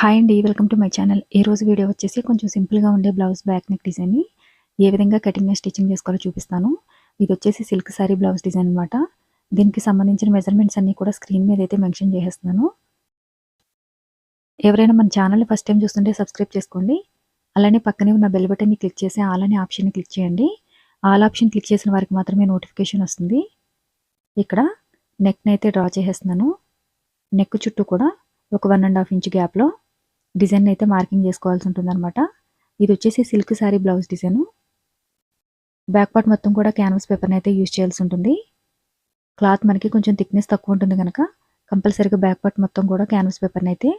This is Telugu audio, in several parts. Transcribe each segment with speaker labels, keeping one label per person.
Speaker 1: హాయ్ అండి. Welcome to my channel. ఈరోజు వీడియో వచ్చేసి కొంచెం సింపుల్‌గా ఉండే బ్లౌజ్ బ్యాక్ నెక్ డిజైన్‌ని ఏ విధంగా కటింగ్ స్టిచ్చింగ్ చేసుకోవాలో చూపిస్తాను. ఇది వచ్చేసి సిల్క్ సారీ బ్లౌజ్ డిజైన్ అనమాట. దీనికి సంబంధించిన మెజర్మెంట్స్ అన్నీ కూడా స్క్రీన్ మీద అయితే మెన్షన్ చేసేస్తున్నాను. ఎవరైనా మన ఛానల్‌ని ఫస్ట్ టైం చూస్తుంటే సబ్స్క్రైబ్ చేసుకోండి. అలానే పక్కనే ఉన్న బెల్ బటన్‌ని క్లిక్ చేసి ఆల్ అనే ఆప్షన్‌ని క్లిక్ చేయండి. ఆల్ ఆప్షన్ క్లిక్ చేసిన వారికి మాత్రమే నోటిఫికేషన్ వస్తుంది. ఇక్కడ నెక్‌ని అయితే డ్రా చేసేస్తున్నాను. నెక్ చుట్టూ కూడా ఒక 1½ ఇంచ్ గ్యాప్‌లో డిజైన్ అయితే మార్కింగ్ చేసుకోవాల్సి ఉంటుందన్నమాట. ఇది వచ్చేసి silk sorry blouse design. Back part మొత్తం కూడా క్యాన్వాస్ పేపర్ని అయితే యూజ్ చేయాల్సి ఉంటుంది. క్లాత్ మనకి కొంచెం థిక్నెస్ తక్కువ ఉంటుంది కనుక కంపల్సరీగా బ్యాక్ పార్ట్ మొత్తం కూడా క్యాన్వాస్ పేపర్ని అయితే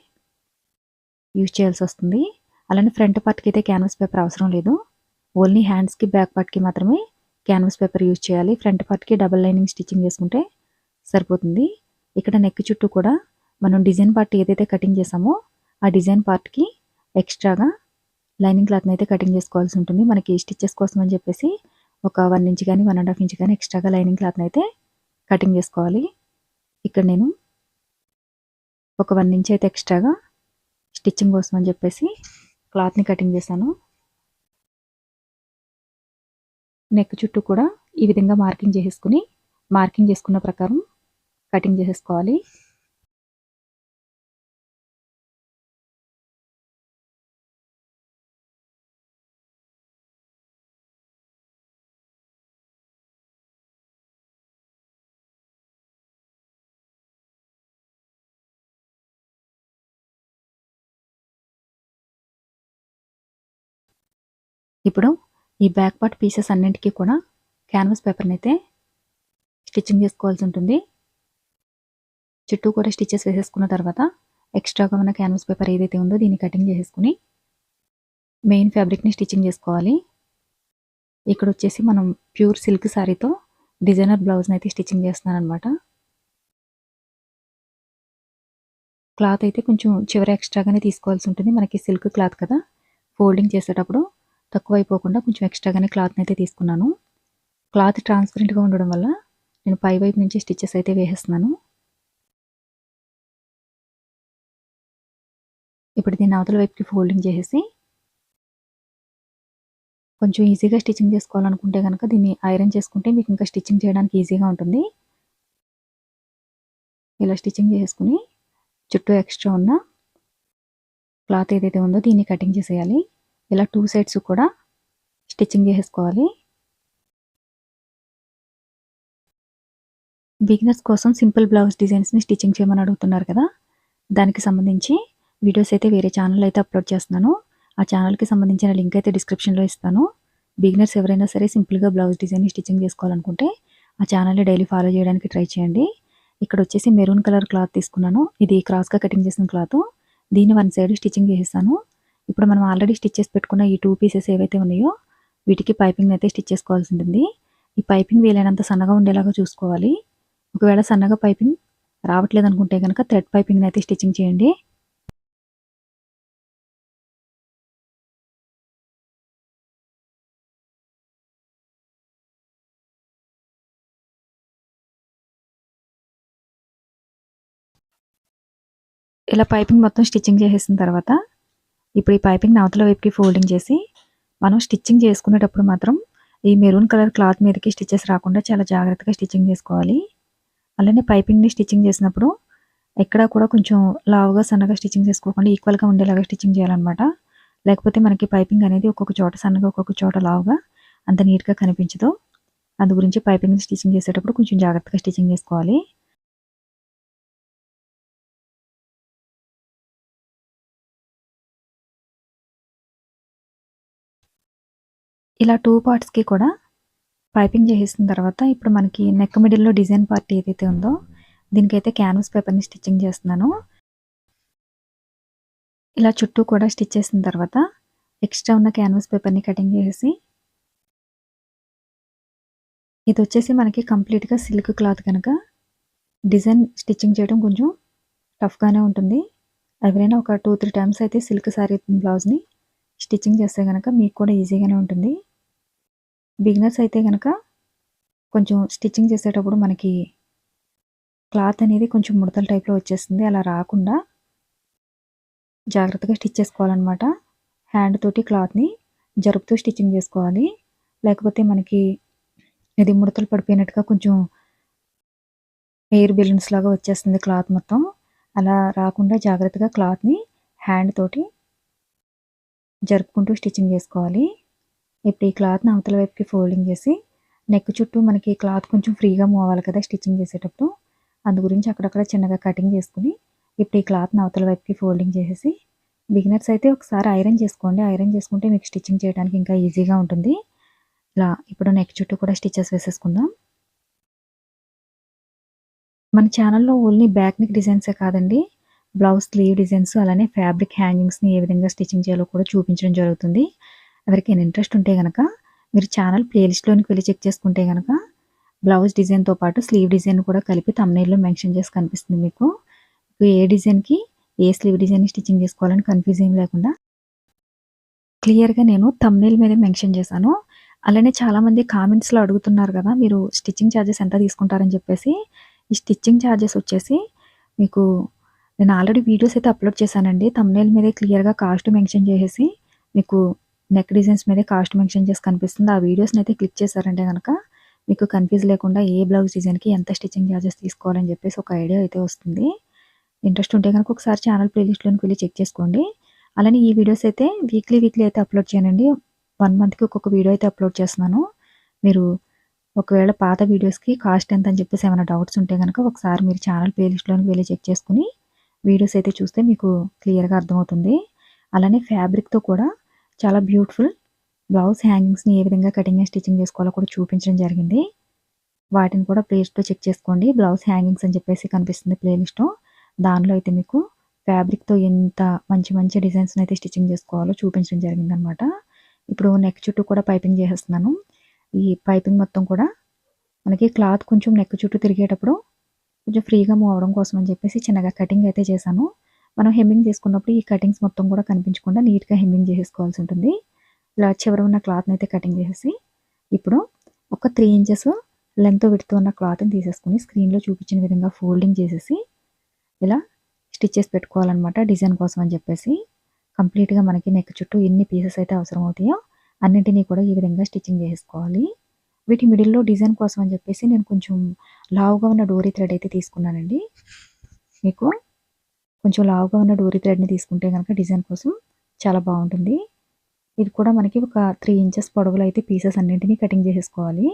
Speaker 1: యూజ్ చేయాల్సి వస్తుంది. అలానే ఫ్రంట్ పార్ట్కి అయితే క్యాన్వాస్ పేపర్ అవసరం లేదు. ఓన్లీ హ్యాండ్స్కి బ్యాక్ పార్ట్కి మాత్రమే క్యాన్వాస్ పేపర్ యూజ్ చేయాలి. ఫ్రంట్ పార్ట్కి డబుల్ లైనింగ్ స్టిచ్చింగ్ చేసుకుంటే సరిపోతుంది. ఇక్కడ నెక్ చుట్టూ కూడా మనం డిజైన్ పార్ట్ ఏదైతే కటింగ్ చేసామో ఆ డిజైన్ పార్ట్కి ఎక్స్ట్రాగా లైనింగ్ క్లాత్ని అయితే కటింగ్ చేసుకోవాల్సి ఉంటుంది. మనకి స్టిచ్చెస్ కోసం అని చెప్పేసి ఒక 1 ఇంచ్ కానీ 1½ ఇంచ్ కానీ ఎక్స్ట్రాగా లైనింగ్ క్లాత్ని అయితే కటింగ్ చేసుకోవాలి. ఇక్కడ నేను ఒక 1 ఇంచ్ అయితే ఎక్స్ట్రాగా స్టిచ్చింగ్ కోసం అని చెప్పేసి క్లాత్ని కటింగ్ చేశాను. నెక్ చుట్టూ కూడా ఈ విధంగా మార్కింగ్ చేసుకున్న ప్రకారం కటింగ్ చేసేసుకోవాలి. ఇప్పుడు ఈ బ్యాక్ పార్ట్ పీసెస్ అన్నింటికి కూడా క్యాన్వాస్ పేపర్ని అయితే స్టిచ్చింగ్ చేసుకోవాల్సి ఉంటుంది. చుట్టూ కూడా స్టిచెస్ వేసేసుకున్న తర్వాత ఎక్స్ట్రాగా ఉన్న క్యాన్వాస్ పేపర్ ఏదైతే ఉందో దీన్ని కటింగ్ చేసేసుకుని మెయిన్ ఫ్యాబ్రిక్ని స్టిచ్చింగ్ చేసుకోవాలి. ఇక్కడ వచ్చేసి మనం ప్యూర్ సిల్క్ శారీతో డిజైనర్ బ్లౌజ్ని అయితే స్టిచ్చింగ్ చేస్తున్నాను అనమాట. క్లాత్ అయితే కొంచెం చివరి ఎక్స్ట్రాగానే తీసుకోవాల్సి ఉంటుంది. మనకి సిల్క్ క్లాత్ కదా, ఫోల్డింగ్ చేసేటప్పుడు తక్కువ అయిపోకుండా కొంచెం ఎక్స్ట్రాగానే క్లాత్ని అయితే తీసుకున్నాను. క్లాత్ ట్రాన్స్పరెంట్గా ఉండడం వల్ల నేను పై వైపు నుంచి స్టిచెస్ అయితే వేసేస్తున్నాను. ఇప్పుడు దీన్ని అవతల వైపుకి ఫోల్డింగ్ చేసేసి కొంచెం ఈజీగా స్టిచ్చింగ్ చేసుకోవాలనుకుంటే కనుక దీన్ని ఐరన్ చేసుకుంటే మీకు ఇంకా స్టిచ్చింగ్ చేయడానికి ఈజీగా ఉంటుంది. ఇలా స్టిచ్చింగ్ చేసుకుని చుట్టూ ఎక్స్ట్రా ఉన్న క్లాత్ ఏదైతే ఉందో దీన్ని కటింగ్ చేసేయాలి. ఇలా 2 సైడ్స్ కూడా స్టిచ్చింగ్ చేసేసుకోవాలి. బిగినర్స్ కోసం సింపుల్ బ్లౌజ్ డిజైన్స్ని స్టిచ్చింగ్ చేయమని అడుగుతున్నారు కదా, దానికి సంబంధించి వీడియోస్ అయితే వేరే ఛానల్ అయితే అప్లోడ్ చేస్తున్నాను. ఆ ఛానల్కి సంబంధించిన లింక్ అయితే డిస్క్రిప్షన్లో ఇస్తాను. బిగినర్స్ ఎవరైనా సరే సింపుల్గా బ్లౌజ్ డిజైన్ని స్టిచ్చింగ్ చేసుకోవాలనుకుంటే ఆ ఛానల్ని డైలీ ఫాలో చేయడానికి ట్రై చేయండి. ఇక్కడ వచ్చేసి మెరూన్ కలర్ క్లాత్ తీసుకున్నాను. ఇది క్రాస్గా కటింగ్ చేసిన క్లాత్. దీన్ని 1 సైడ్ స్టిచ్చింగ్ చేసేసాను. ఇప్పుడు మనం ఆల్రెడీ స్టిచ్ చేసి పెట్టుకున్న ఈ 2 పీసెస్ ఏవైతే ఉన్నాయో వీటికి పైపింగ్ అయితే స్టిచ్ చేసుకోవాల్సి ఉంటుంది. ఈ పైపింగ్ వీలైనంత సన్నగా ఉండేలాగా చూసుకోవాలి. ఒకవేళ సన్నగా పైపింగ్ రావట్లేదు అనుకుంటే కనుక థ్రెడ్ పైపింగ్ని అయితే స్టిచ్చింగ్ చేయండి. ఇలా పైపింగ్ మొత్తం స్టిచ్చింగ్ చేసేసిన తర్వాత ఇప్పుడు ఈ పైపింగ్ని అవతల వైపుకి ఫోల్డింగ్ చేసి మనం స్టిచ్చింగ్ చేసుకునేటప్పుడు మాత్రం ఈ మెరూన్ కలర్ క్లాత్ మీదకి స్టిచెస్ రాకుండా చాలా జాగ్రత్తగా స్టిచ్చింగ్ చేసుకోవాలి. అలానే పైపింగ్ని స్టిచ్చింగ్ చేసినప్పుడు ఎక్కడ కూడా కొంచెం లావుగా సన్నగా స్టిచ్చింగ్ చేసుకోకుండా ఈక్వల్గా ఉండేలాగా స్టిచ్చింగ్ చేయాలన్నమాట. లేకపోతే మనకి పైపింగ్ అనేది ఒక్కొక్క చోట సన్నగా ఒక్కొక్క చోట లావుగా అంత నీట్గా కనిపించదు. అందు గురించి పైపింగ్ని స్టిచ్చింగ్ చేసేటప్పుడు కొంచెం జాగ్రత్తగా స్టిచ్చింగ్ చేసుకోవాలి. ఇలా 2 పార్ట్స్కి కూడా పైపింగ్ చేసేసిన తర్వాత ఇప్పుడు మనకి నెక్ మిడిల్లో డిజైన్ పార్ట్ ఏదైతే ఉందో దీనికైతే క్యాన్వాస్ పేపర్ని స్టిచ్చింగ్ చేస్తున్నాను. ఇలా చుట్టూ కూడా స్టిచ్ చేసిన తర్వాత ఎక్స్ట్రా ఉన్న క్యాన్వాస్ పేపర్ని కటింగ్ చేసి ఇది వచ్చేసి మనకి కంప్లీట్గా సిల్క్ క్లాత్ కనుక డిజైన్ స్టిచ్చింగ్ చేయడం కొంచెం టఫ్గానే ఉంటుంది. ఎవరైనా ఒక 2-3 టైమ్స్ అయితే సిల్క్ శారీ బ్లౌజ్ని స్టిచ్చింగ్ చేస్తే కనుక మీకు కూడా ఈజీగానే ఉంటుంది. బిగినర్స్ అయితే కనుక కొంచెం స్టిచ్చింగ్ చేసేటప్పుడు మనకి క్లాత్ అనేది కొంచెం ముడతల టైప్లో వచ్చేస్తుంది. అలా రాకుండా జాగ్రత్తగా స్టిచ్ చేసుకోవాలన్నమాట. హ్యాండ్ తోటి క్లాత్‌ని జరుపుతూ స్టిచ్చింగ్ చేసుకోవాలి. లేకపోతే మనకి ఇది ముడతలు పడిపోయినట్టుగా కొంచెం ఎయిర్ బెలూన్స్ లాగా వచ్చేస్తుంది క్లాత్ మొత్తం. అలా రాకుండా జాగ్రత్తగా క్లాత్‌ని హ్యాండ్ తోటి జరుపుకుంటూ స్టిచ్చింగ్ చేసుకోవాలి. ఇప్పుడు ఈ క్లాత్‌ని అవతల వైపుకి ఫోల్డింగ్ చేసి నెక్ చుట్టూ మనకి క్లాత్ కొంచెం ఫ్రీగా మూవ్ అవ్వాలి కదా స్టిచ్చింగ్ చేసేటప్పుడు. అందు గురించి అక్కడక్కడ చిన్నగా కటింగ్ చేసుకొని ఇప్పుడు ఈ క్లాత్‌ని అవతల వైపుకి ఫోల్డింగ్ చేసేసి బిగినర్స్ అయితే ఒకసారి ఐరన్ చేసుకోండి. ఐరన్ చేసుకుంటే మీకు స్టిచ్చింగ్ చేయడానికి ఇంకా ఈజీగా ఉంటుంది. ఇలా ఇప్పుడు నెక్ చుట్టూ కూడా స్టిచెస్ వేసేసుకుందాం. మన ఛానల్‌లో ఓన్లీ బ్యాక్ నెక్ డిజైన్సే కాదండి. బ్లౌజ్ స్లీవ్ డిజైన్స్ అలానే ఫ్యాబ్రిక్ హ్యాంగింగ్స్‌ని ఏ విధంగా స్టిచ్చింగ్ చేయాలో కూడా చూపించడం జరుగుతుంది. ఎవరికైనా ఇంట్రెస్ట్ ఉంటే గనక మీరు ఛానల్ ప్లేలిస్ట్‌లోనికి వెళ్లి చెక్ చేసుకుంటే గనక బ్లౌజ్ డిజైన్‌తో పాటు స్లీవ్ డిజైన్ కూడా కలిపి థంబ్‌నెయిల్‌లో మెన్షన్ చేసి కనిపిస్తుంది మీకు. ఏ డిజైన్‌కి ఏ స్లీవ్ డిజైన్ స్టిచ్చింగ్ చేసుకోవాలని కన్‌ఫ్యూజ్ ఏం లేకుండా క్లియర్‌గా నేను థంబ్‌నెయిల్ మీదే మెన్షన్ చేశాను. అలానే చాలామంది కామెంట్స్‌లో అడుగుతున్నారు కదా! మీరు స్టిచ్చింగ్ చార్జెస్ ఎంత తీసుకుంటారని చెప్పేసి. ఈ స్టిచ్చింగ్ చార్జెస్ వచ్చేసి మీకు నేను ఆల్రెడీ వీడియోస్ అయితే అప్‌లోడ్ చేశానండి. థంబ్‌నెయిల్ మీదే క్లియర్‌గా కాస్ట్ మెన్షన్ చేసేసి మీకు నెక్ డిజైన్స్ మీదే కాస్ట్ మెన్షన్ చేసి కనిపిస్తుంది. ఆ వీడియోస్‌ని అయితే క్లిక్ చేశారంటే గనక మీకు కన్‌ఫ్యూజ్ లేకుండా ఏ బ్లౌజ్ డిజైన్‌కి ఎంత స్టిచ్చింగ్ చార్జెస్ తీసుకోవాలని చెప్పేసి ఒక ఐడియా అయితే వస్తుంది. ఇంట్రెస్ట్ ఉంటే గనక ఒకసారి ఛానల్ ప్లేలిస్ట్‌లోకి వెళ్లి చెక్ చేసుకోండి. అలానే ఈ వీడియోస్ అయితే వీక్లీ అయితే అప్‌లోడ్ చేయనండి. 1 మంత్‌కి ఒక్కొక్క వీడియో అయితే అప్‌లోడ్ చేస్తున్నాను. మీరు ఒకవేళ పాత వీడియోస్‌కి కాస్ట్ ఎంత అని చెప్పేసి ఏమైనా డౌట్స్ ఉంటే గనక ఒకసారి మీరు ఛానల్ ప్లేలిస్ట్‌లోకి వెళ్లి చెక్ చేసుకొని వీడియోస్ అయితే చూస్తే మీకు క్లియర్‌గా అర్థమవుతుంది. అలానే ఫ్యాబ్రిక్‌తో కూడా చాలా బ్యూటిఫుల్ బ్లౌజ్ హ్యాంగింగ్స్‌ని ఏ విధంగా కటింగ్ అండ్ స్టిచ్చింగ్ చేసుకోవాలో కూడా చూపించడం జరిగింది. వాటిని కూడా ప్లేలిస్ట్‌లో చెక్ చేసుకోండి. బ్లౌజ్ హ్యాంగింగ్స్ అని చెప్పేసి కనిపిస్తుంది ప్లేలిస్టు. దానిలో అయితే మీకు ఫ్యాబ్రిక్‌తో ఎంత మంచి మంచి డిజైన్స్‌ని అయితే స్టిచ్చింగ్ చేసుకోవాలో చూపించడం జరిగిందనమాట. ఇప్పుడు నెక్ చుట్టూ కూడా పైపింగ్ చేసేస్తున్నాను. ఈ పైపింగ్ మొత్తం కూడా మనకి క్లాత్ కొంచెం నెక్ చుట్టూ తిరిగేటప్పుడు కొంచెం ఫ్రీగా మూవ్ అవ్వడం కోసం అని చెప్పేసి చిన్నగా కటింగ్ అయితే చేశాను. మనం హెమ్మింగ్ చేసుకున్నప్పుడు ఈ కటింగ్స్ మొత్తం కూడా కనిపించకుండా నీట్‌గా హెమ్మింగ్ చేసేసుకోవాల్సి ఉంటుంది. ఇలా చివర ఉన్న క్లాత్‌ని అయితే కటింగ్ చేసేసి ఇప్పుడు ఒక 3 ఇంచెస్ లెంగ్త్ విడ్త్ ఉన్న క్లాత్‌ని తీసేసుకొని స్క్రీన్‌లో చూపించిన విధంగా ఫోల్డింగ్ చేసేసి ఇలా స్టిచెస్ పెట్టుకోవాలనమాట డిజైన్ కోసం అని చెప్పేసి. కంప్లీట్‌గా మనకి నెక్ చుట్టూ ఎన్ని పీసెస్ అయితే అవసరం అవుతాయో అన్నింటిని కూడా ఈ విధంగా స్టిచ్చింగ్ చేసేసుకోవాలి. వీటి మిడిల్‌లో డిజైన్ కోసం అని చెప్పేసి నేను కొంచెం లావుగా ఉన్న డోరీ థ్రెడ్ అయితే తీసుకున్నానండి. మీకు కొంచెం లావుగా ఉన్న డోరీ థ్రెడ్‌ని తీసుకుంటే గనక డిజైన్ కోసం చాలా బావుంటుంది. ఇది కూడా మనకి ఒక 3 ఇంచెస్ పొడవులో అయితే పీసెస్ అన్నింటిని కటింగ్ చేసేసుకోవాలి.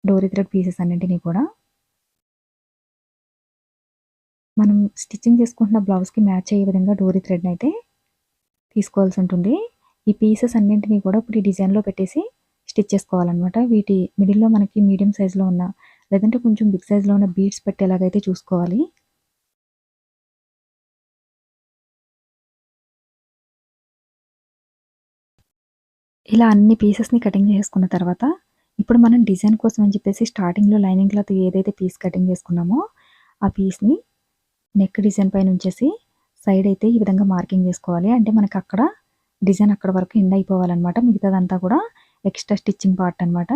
Speaker 1: డోరీ థ్రెడ్ పీసెస్ అన్నింటిని కూడా. మనం స్టిచ్చింగ్ చేసుకుంటున్న బ్లౌజ్‌కి మ్యాచ్ అయ్యే విధంగా డోరీ థ్రెడ్‌నయితే తీసుకోవాల్సి ఉంటుంది. ఈ పీసెస్ అన్నింటిని కూడా ఇప్పుడు ఈ డిజైన్‌లో పెట్టేసి స్టిచ్ చేసుకోవాలనమాట. వీటి మిడిల్‌లో మనకి మీడియం సైజ్‌లో ఉన్న లేదంటే కొంచెం బిగ్ సైజ్‌లో ఉన్న బీడ్స్ పెట్టేలాగైతే చూసుకోవాలి. ఇలా అన్ని పీసెస్‌ని కటింగ్ చేసుకున్న తర్వాత ఇప్పుడు మనం డిజైన్ కోసం అని చెప్పేసి స్టార్టింగ్‌లో లైనింగ్ క్లాత్ ఏదైతే పీస్ కటింగ్ చేసుకున్నామో ఆ పీస్‌ని నెక్ డిజైన్ పైన ఉంచేసి సైడ్ అయితే ఈ విధంగా మార్కింగ్ చేసుకోవాలి. అంటే మనకి అక్కడ డిజైన్ అక్కడ వరకు ఎండ్ అయిపోవాలనమాట. మిగతాదంతా కూడా ఎక్స్ట్రా స్టిచ్చింగ్ పార్ట్ అనమాట.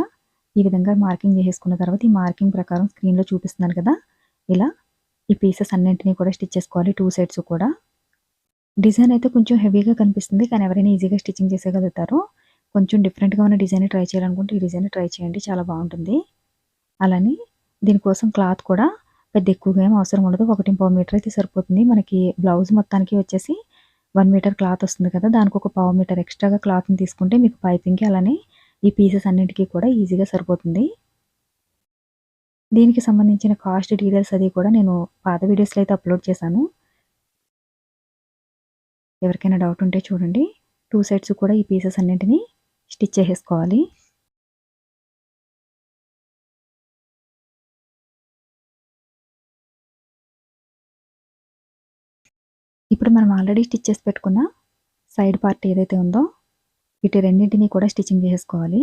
Speaker 1: ఈ విధంగా మార్కింగ్ చేసేసుకున్న తర్వాత ఈ మార్కింగ్ ప్రకారం స్క్రీన్‌లో చూపిస్తున్నాను కదా! ఇలా ఈ పీసెస్ అన్నింటిని కూడా స్టిచ్ చేసుకోవాలి 2 సైడ్స్ కూడా. డిజైన్ అయితే కొంచెం హెవీగా కనిపిస్తుంది. కానీ ఎవరైనా ఈజీగా స్టిచ్చింగ్ చేసేయగలుగుతారు. కొంచెం డిఫరెంట్‌గా ఉన్న డిజైన్ ట్రై చేయాలనుకుంటే ఈ డిజైన్ ట్రై చేయండి. చాలా బావుంటుంది. అలానే దీనికోసం క్లాత్ కూడా పెద్ద ఎక్కువగా ఏమి అవసరం ఉండదు. 1.25 మీటర్ అయితే సరిపోతుంది. మనకి బ్లౌజ్ మొత్తానికి వచ్చేసి 1 మీటర్ క్లాత్ వస్తుంది కదా! దానికి ఒక పావు మీటర్ ఎక్స్ట్రాగా క్లాత్‌ని తీసుకుంటే మీకు పైపింగ్‌కి అలానే ఈ పీసెస్ అన్నిటికి కూడా ఈజీగా సరిపోతుంది. దీనికి సంబంధించిన కాస్ట్ డీటెయిల్స్ అది కూడా నేను పాత వీడియోస్‌లో అయితే అప్‌లోడ్ చేశాను. ఎవరికైనా డౌట్ ఉంటే చూడండి. 2 సైడ్స్ కూడా ఈ పీసెస్ అన్నింటిని స్టిచ్ చేసేసుకోవాలి. ఇప్పుడు మనం ఆల్రెడీ స్టిచ్ చేసి పెట్టుకున్న సైడ్ పార్ట్ ఏదైతే ఉందో వీటి రెండింటిని కూడా స్టిచ్చింగ్ చేసేసుకోవాలి.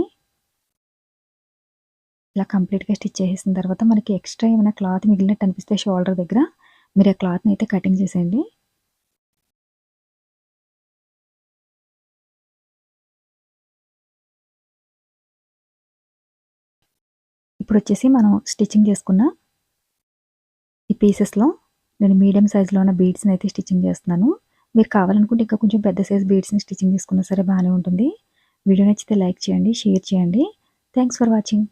Speaker 1: ఇలా కంప్లీట్‌గా స్టిచ్ చేసేసిన తర్వాత మనకి ఎక్స్ట్రా ఏమైనా క్లాత్ మిగిలినట్టు అనిపిస్తే షోల్డర్ దగ్గర మీరు ఆ క్లాత్‌ని అయితే కటింగ్ చేసేయండి. ఇప్పుడొచ్చేసి మనం స్టిచ్చింగ్ చేసుకున్న ఈ పీసెస్‌లో నేను మీడియం సైజ్‌లో ఉన్న బీడ్స్‌ని అయితే స్టిచ్చింగ్ చేస్తున్నాను. మీరు కావాలనుకుంటే ఇంకా కొంచెం పెద్ద సైజ్ బీడ్స్‌ని స్టిచ్చింగ్ చేసుకున్నా సరే బానే ఉంటుంది. వీడియో నచ్చితే లైక్ చేయండి, షేర్ చేయండి. Thanks for watching.